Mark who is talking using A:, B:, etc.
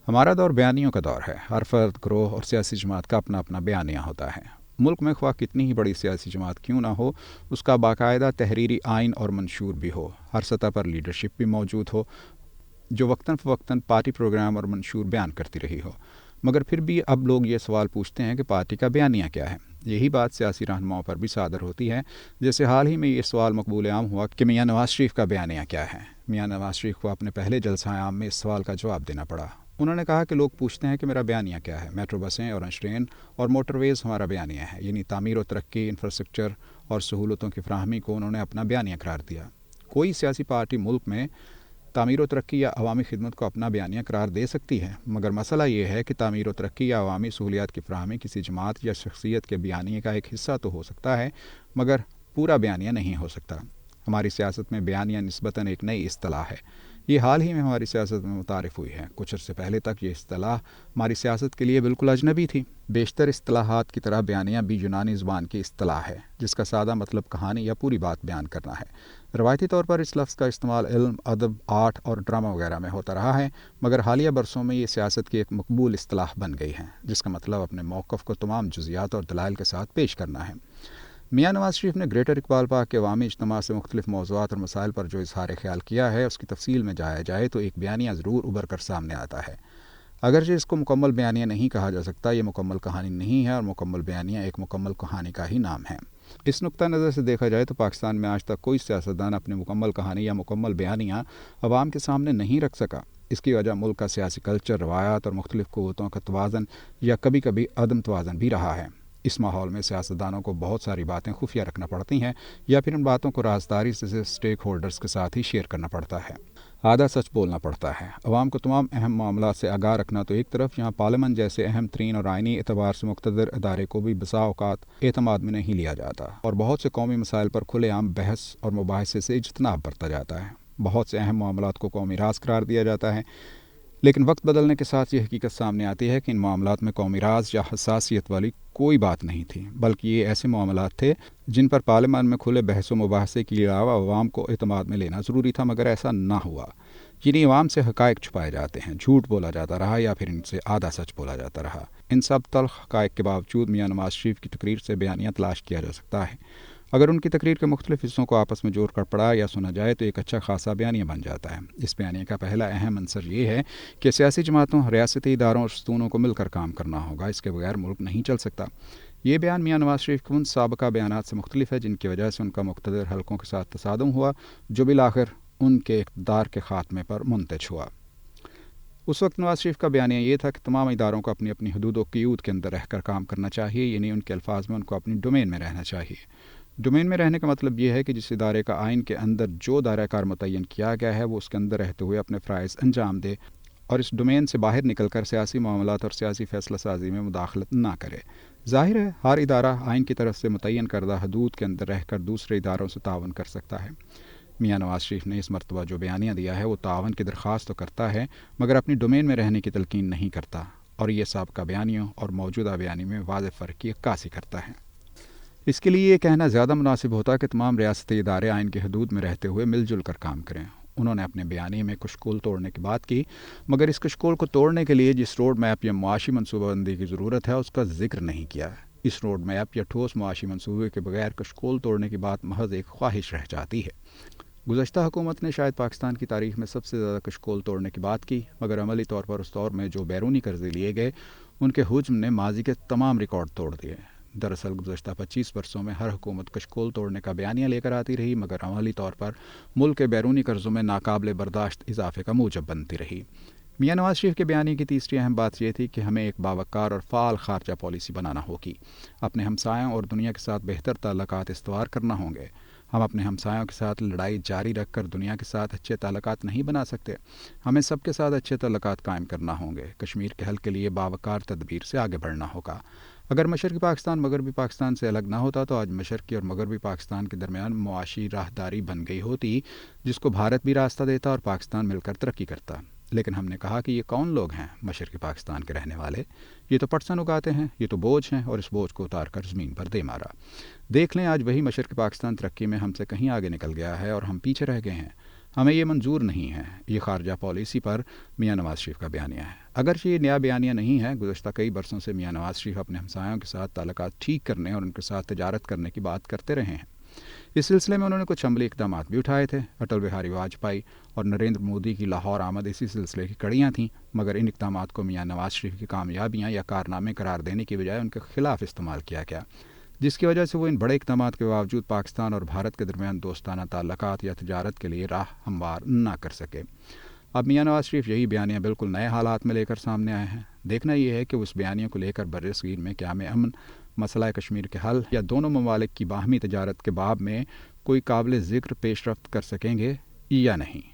A: ہمارا دور بیانیوں کا دور ہے۔ ہر فرد، گروہ اور سیاسی جماعت کا اپنا اپنا بیانیہ ہوتا ہے۔ ملک میں خواہ کتنی ہی بڑی سیاسی جماعت کیوں نہ ہو، اس کا باقاعدہ تحریری آئین اور منشور بھی ہو، ہر سطح پر لیڈرشپ بھی موجود ہو جو وقتاً فوقتاً پارٹی پروگرام اور منشور بیان کرتی رہی ہو، مگر پھر بھی اب لوگ یہ سوال پوچھتے ہیں کہ پارٹی کا بیانیہ کیا ہے۔ یہی بات سیاسی رہنماؤں پر بھی صادر ہوتی ہے، جیسے حال ہی میں یہ سوال مقبول عام ہوا کہ میاں نواز شریف کا بیانیہ کیا ہے۔ میاں نواز شریف کو اپنے پہلے جلسہ عام میں اس سوال کا جواب دینا پڑا۔ انہوں نے کہا کہ لوگ پوچھتے ہیں کہ میرا بیانیہ کیا ہے۔ میٹرو بسیں، اورنج ٹرین اور موٹر ویز ہمارا بیانیہ ہے، یعنی تعمیر و ترقی، انفراسٹرکچر اور سہولتوں کی فراہمی کو انہوں نے اپنا بیانیہ قرار دیا۔ کوئی سیاسی پارٹی ملک میں تعمیر و ترقی یا عوامی خدمت کو اپنا بیانیہ قرار دے سکتی ہے، مگر مسئلہ یہ ہے کہ تعمیر و ترقی یا عوامی سہولیات کی فراہمی کسی جماعت یا شخصیت کے بیانیے کا ایک حصہ تو ہو سکتا ہے، مگر پورا بیانیہ نہیں ہو سکتا۔ ہماری سیاست میں بیانیہ نسبتاً ایک نئی اصطلاح ہے۔ یہ حال ہی میں ہماری سیاست میں متعارف ہوئی ہے۔ کچھ عرصے پہلے تک یہ اصطلاح ہماری سیاست کے لیے بالکل اجنبی تھی۔ بیشتر اصطلاحات کی طرح بیانیہ بھی یونانی زبان کی اصطلاح ہے، جس کا سادہ مطلب کہانی یا پوری بات بیان کرنا ہے۔ روایتی طور پر اس لفظ کا استعمال علم، ادب، آرٹ اور ڈرامہ وغیرہ میں ہوتا رہا ہے، مگر حالیہ برسوں میں یہ سیاست کی ایک مقبول اصطلاح بن گئی ہے، جس کا مطلب اپنے موقف کو تمام جزیات اور دلائل کے ساتھ پیش کرنا ہے۔ میاں نواز شریف نے گریٹر اقبال پارک کے عوامی اجتماع سے مختلف موضوعات اور مسائل پر جو اظہار خیال کیا ہے، اس کی تفصیل میں جایا جائے تو ایک بیانیہ ضرور ابھر کر سامنے آتا ہے۔ اگرچہ اس کو مکمل بیانیہ نہیں کہا جا سکتا، یہ مکمل کہانی نہیں ہے، اور مکمل بیانیہ ایک مکمل کہانی کا ہی نام ہے۔ اس نقطہ نظر سے دیکھا جائے تو پاکستان میں آج تک کوئی سیاستدان اپنی مکمل کہانی یا مکمل بیانیہ عوام کے سامنے نہیں رکھ سکا۔ اس کی وجہ ملک کا سیاسی کلچر، روایات اور مختلف قوتوں کا توازن یا کبھی کبھی عدم توازن بھی رہا ہے۔ اس ماحول میں سیاستدانوں کو بہت ساری باتیں خفیہ رکھنا پڑتی ہیں، یا پھر ان باتوں کو رازداری سے اسٹیک ہولڈرز کے ساتھ ہی شیئر کرنا پڑتا ہے۔ آدھا سچ بولنا پڑتا ہے۔ عوام کو تمام اہم معاملات سے آگاہ رکھنا تو ایک طرف، یہاں پارلیمنٹ جیسے اہم ترین اور آئینی اعتبار سے مقتدر ادارے کو بھی بسا اوقات اعتماد میں نہیں لیا جاتا، اور بہت سے قومی مسائل پر کھلے عام بحث اور مباحثے سے اجتناب برتا جاتا ہے۔ بہت سے اہم معاملات کو قومی راز قرار دیا جاتا ہے، لیکن وقت بدلنے کے ساتھ یہ حقیقت سامنے آتی ہے کہ ان معاملات میں قومی راز یا حساسیت والی کوئی بات نہیں تھی، بلکہ یہ ایسے معاملات تھے جن پر پارلیمان میں کھلے بحث و مباحثے کے علاوہ عوام کو اعتماد میں لینا ضروری تھا، مگر ایسا نہ ہوا۔ یعنی عوام سے حقائق چھپائے جاتے ہیں، جھوٹ بولا جاتا رہا، یا پھر ان سے آدھا سچ بولا جاتا رہا۔ ان سب تلخ حقائق کے باوجود میاں نواز شریف کی تقریر سے بیانیہ تلاش کیا جا سکتا ہے۔ اگر ان کی تقریر کے مختلف حصوں کو آپس میں جوڑ کر پڑھا یا سنا جائے تو ایک اچھا خاصا بیانیہ بن جاتا ہے۔ اس بیانیے کا پہلا اہم عنصر یہ ہے کہ سیاسی جماعتوں، ریاستی اداروں اور ستونوں کو مل کر کام کرنا ہوگا، اس کے بغیر ملک نہیں چل سکتا۔ یہ بیان میاں نواز شریف کے ان سابقہ بیانات سے مختلف ہے جن کی وجہ سے ان کا مقتدر حلقوں کے ساتھ تصادم ہوا، جو بالآخر ان کے اقتدار کے خاتمے پر منتج ہوا۔ اس وقت نواز شریف کا بیانیہ یہ تھا کہ تمام اداروں کو اپنی اپنی حدود و قیود کے اندر رہ کر کام کرنا چاہیے، یعنی ان کے الفاظ میں ان کو اپنی ڈومین میں رہنا چاہیے۔ ڈومین میں رہنے کا مطلب یہ ہے کہ جس ادارے کا آئین کے اندر جو دائرہ کار متعین کیا گیا ہے وہ اس کے اندر رہتے ہوئے اپنے فرائض انجام دے، اور اس ڈومین سے باہر نکل کر سیاسی معاملات اور سیاسی فیصلہ سازی میں مداخلت نہ کرے۔ ظاہر ہے ہر ادارہ آئین کی طرف سے متعین کردہ حدود کے اندر رہ کر دوسرے اداروں سے تعاون کر سکتا ہے۔ میاں نواز شریف نے اس مرتبہ جو بیانیہ دیا ہے وہ تعاون کی درخواست تو کرتا ہے، مگر اپنی ڈومین میں رہنے کی تلقین نہیں کرتا، اور یہ سابقہ بیانیوں اور موجودہ بیانیے میں واضح فرق کی عکاسی کرتا ہے۔ اس کے لیے یہ کہنا زیادہ مناسب ہوتا کہ تمام ریاستی ادارے آئین کی حدود میں رہتے ہوئے مل جل کر کام کریں۔ انہوں نے اپنے بیانیے میں کشکول توڑنے کی بات کی، مگر اس کشکول کو توڑنے کے لیے جس روڈ میپ یا معاشی منصوبہ بندی کی ضرورت ہے اس کا ذکر نہیں کیا۔ اس روڈ میپ یا ٹھوس معاشی منصوبے کے بغیر کشکول توڑنے کی بات محض ایک خواہش رہ جاتی ہے۔ گزشتہ حکومت نے شاید پاکستان کی تاریخ میں سب سے زیادہ کشکول توڑنے کی بات کی، مگر عملی طور پر اس دور میں جو بیرونی قرضے لیے گئے ان کے حجم نے ماضی کے تمام ریکارڈ توڑ دیے۔ دراصل گزشتہ 25 برسوں میں ہر حکومت کشکول توڑنے کا بیانیہ لے کر آتی رہی، مگر عملی طور پر ملک کے بیرونی قرضوں میں ناقابل برداشت اضافے کا موجب بنتی رہی۔ میاں نواز شریف کے بیانیے کی تیسری اہم بات یہ تھی کہ ہمیں ایک باوقار اور فعال خارجہ پالیسی بنانا ہوگی۔ اپنے ہمسایوں اور دنیا کے ساتھ بہتر تعلقات استوار کرنا ہوں گے۔ ہم اپنے ہمسایوں کے ساتھ لڑائی جاری رکھ کر دنیا کے ساتھ اچھے تعلقات نہیں بنا سکتے۔ ہمیں سب کے ساتھ اچھے تعلقات قائم کرنا ہوں گے۔ کشمیر کے حل کے لیے باوقار تدبیر سے آگے بڑھنا ہوگا۔ اگر مشرقی پاکستان مغربی پاکستان سے الگ نہ ہوتا تو آج مشرقی اور مغربی پاکستان کے درمیان معاشی راہداری بن گئی ہوتی، جس کو بھارت بھی راستہ دیتا اور پاکستان مل کر ترقی کرتا۔ لیکن ہم نے کہا کہ یہ کون لوگ ہیں مشرقی پاکستان کے رہنے والے؟ یہ تو پٹسن اگاتے ہیں، یہ تو بوجھ ہیں، اور اس بوجھ کو اتار کر زمین پر دے مارا۔ دیکھ لیں آج وہی مشرقی پاکستان ترقی میں ہم سے کہیں آگے نکل گیا ہے اور ہم پیچھے رہ گئے ہیں۔ ہمیں یہ منظور نہیں ہے۔ یہ خارجہ پالیسی پر میاں نواز شریف کا بیانیہ ہے۔ اگرچہ یہ نیا بیانیہ نہیں ہے، گزشتہ کئی برسوں سے میاں نواز شریف اپنے ہمسایوں کے ساتھ تعلقات ٹھیک کرنے اور ان کے ساتھ تجارت کرنے کی بات کرتے رہے ہیں۔ اس سلسلے میں انہوں نے کچھ عملی اقدامات بھی اٹھائے تھے۔ اٹل بہاری واجپئی اور نریندر مودی کی لاہور آمد اسی سلسلے کی کڑیاں تھیں، مگر ان اقدامات کو میاں نواز شریف کی کامیابیاں یا کارنامے قرار دینے کی بجائے ان کے خلاف استعمال کیا گیا، جس کی وجہ سے وہ ان بڑے اقدامات کے باوجود پاکستان اور بھارت کے درمیان دوستانہ تعلقات یا تجارت کے لیے راہ ہموار نہ کر سکے۔ اب میاں نواز شریف یہی بیانیہ بالکل نئے حالات میں لے کر سامنے آئے ہیں۔ دیکھنا یہ ہے کہ اس بیانیے کو لے کر برصغیر میں قیام امن، مسئلہ کشمیر کے حل یا دونوں ممالک کی باہمی تجارت کے باب میں کوئی قابل ذکر پیش رفت کر سکیں گے یا نہیں۔